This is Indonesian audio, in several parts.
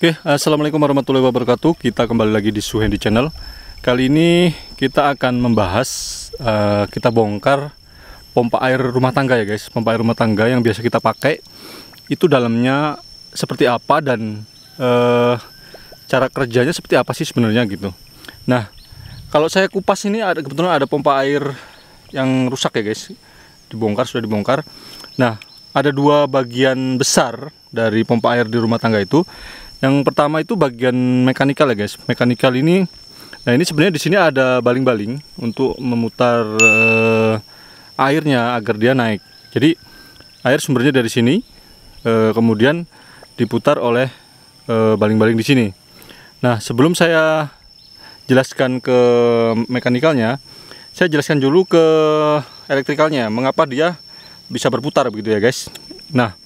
Oke, assalamualaikum warahmatullahi wabarakatuh. Kita kembali lagi di Suhendi Channel. Kali ini kita akan membahas, kita bongkar pompa air rumah tangga ya guys. Pompa air rumah tangga yang biasa kita pakai, itu dalamnya seperti apa dan cara kerjanya seperti apa sih sebenarnya gitu. Nah, kalau saya kupas ini kebetulan ada pompa air yang rusak ya guys. Sudah dibongkar. Nah, ada dua bagian besar dari pompa air di rumah tangga itu. Yang pertama itu bagian mekanikal ya guys. Mekanikal ini, nah ini sebenarnya di sini ada baling-baling untuk memutar airnya agar dia naik. Jadi air sumbernya dari sini, kemudian diputar oleh baling-baling di sini. Nah, sebelum saya jelaskan ke mekanikalnya, saya jelaskan dulu ke elektrikalnya. Mengapa dia bisa berputar begitu ya guys. Nah,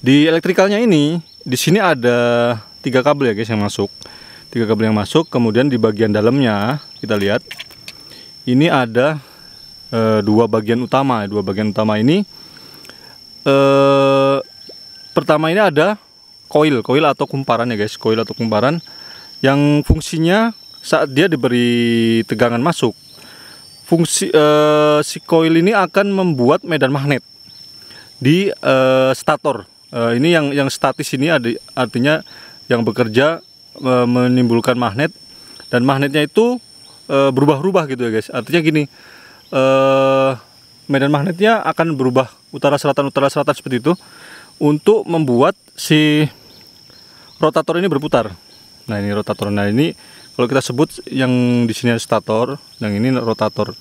di elektrikalnya ini, di sini ada 3 kabel ya guys yang masuk. 3 kabel yang masuk, kemudian di bagian dalamnya kita lihat ini ada dua bagian utama. Dua bagian utama ini, pertama ini ada koil atau kumparan ya guys, koil atau kumparan yang fungsinya saat dia diberi tegangan masuk, fungsi si koil ini akan membuat medan magnet di stator. Ini yang statis ini artinya yang bekerja menimbulkan magnet, dan magnetnya itu berubah-ubah gitu ya guys. Artinya gini, medan magnetnya akan berubah utara selatan seperti itu untuk membuat si rotator ini berputar. Nah, ini rotator. Nah, ini kalau kita sebut yang di sini stator, yang ini rotator.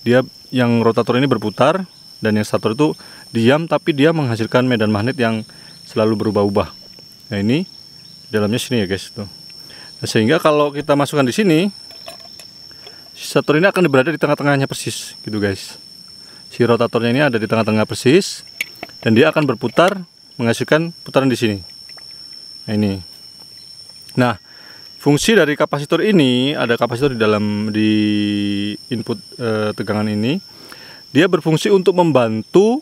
Dia yang rotator ini berputar, dan yang stator itu diam, tapi dia menghasilkan medan magnet yang selalu berubah-ubah. Nah, ini dalamnya sini ya guys tuh. Nah, sehingga kalau kita masukkan di sini, si stator ini akan berada di tengah-tengahnya persis gitu guys. Si rotatornya ini ada di tengah-tengah persis, dan dia akan berputar menghasilkan putaran di sini. Nah, ini. Nah, fungsi dari kapasitor ini, ada kapasitor di input tegangan ini. Dia berfungsi untuk membantu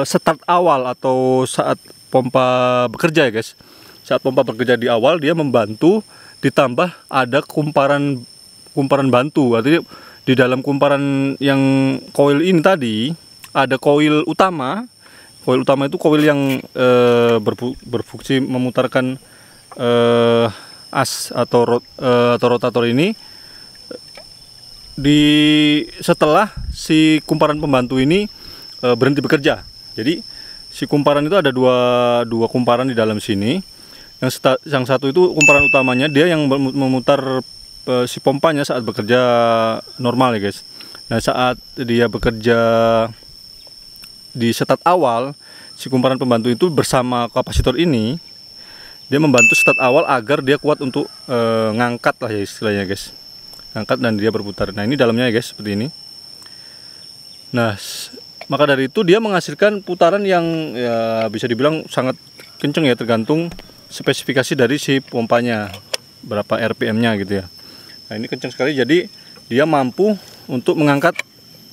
start awal atau saat pompa bekerja ya guys. Saat pompa bekerja di awal, dia membantu, ditambah ada kumparan bantu. Artinya di dalam kumparan yang koil ini tadi ada koil utama. Koil utama itu koil yang berfungsi memutarkan as atau rotator ini. Setelah si kumparan pembantu ini berhenti bekerja. Jadi si kumparan itu ada dua kumparan di dalam sini. Yang satu itu kumparan utamanya, dia yang memutar si pompanya saat bekerja normal ya guys. Nah, saat dia bekerja di start awal, si kumparan pembantu itu bersama kapasitor ini, dia membantu start awal agar dia kuat untuk ngangkat lah ya istilahnya guys. Angkat dan dia berputar. Nah, ini dalamnya ya guys, seperti ini. Nah, maka dari itu dia menghasilkan putaran yang ya bisa dibilang sangat kenceng ya, tergantung spesifikasi dari si pompanya, berapa RPM-nya gitu ya. Nah, ini kenceng sekali, jadi dia mampu untuk mengangkat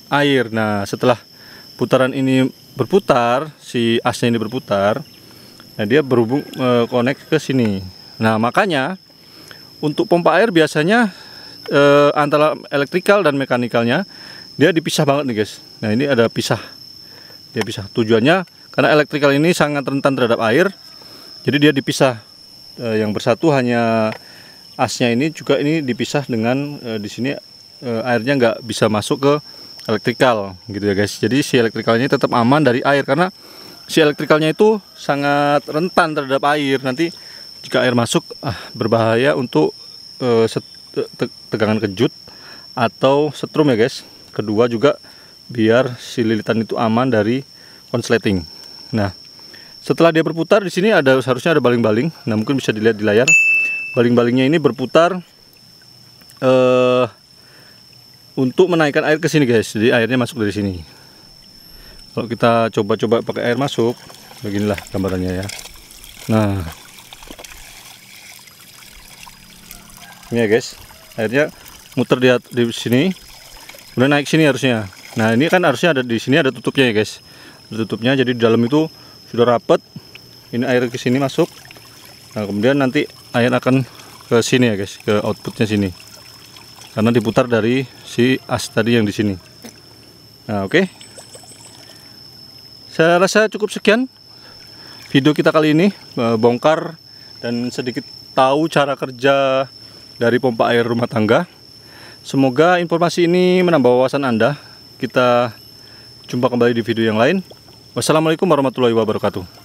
air. Nah, setelah putaran ini berputar, si asnya ini berputar, nah dia berhubung connect ke sini. Nah, makanya untuk pompa air biasanya antara elektrikal dan mekanikalnya dia dipisah banget nih guys. Nah, ini ada pisah, dia pisah. Tujuannya karena elektrikal ini sangat rentan terhadap air, jadi dia dipisah. Yang bersatu hanya asnya ini, juga ini dipisah dengan di sini airnya nggak bisa masuk ke elektrikal gitu ya guys. Jadi si elektrikalnya tetap aman dari air, karena si elektrikalnya itu sangat rentan terhadap air. Nanti jika air masuk berbahaya untuk tegangan kejut atau setrum ya guys. Kedua juga biar si lilitan itu aman dari konsleting. Nah, setelah dia berputar, di sini harusnya ada baling-baling. Nah, mungkin bisa dilihat di layar. Baling-balingnya ini berputar untuk menaikkan air ke sini guys. Jadi airnya masuk dari sini. Kalau kita coba pakai air masuk, beginilah gambarannya ya. Nah, ini ya guys, airnya muter di sini, kemudian naik sini harusnya. Nah, ini kan harusnya ada di sini, ada tutupnya ya guys, ada tutupnya. Jadi di dalam itu sudah rapat. Ini air ke sini masuk, Nah, kemudian nanti air akan ke sini ya guys, ke outputnya sini, karena diputar dari si as tadi yang di sini. Nah, oke. Saya rasa cukup sekian video kita kali ini, bongkar dan sedikit tahu cara kerja dari pompa air rumah tangga. Semoga informasi ini menambah wawasan Anda. Kita jumpa kembali di video yang lain. Wassalamualaikum warahmatullahi wabarakatuh.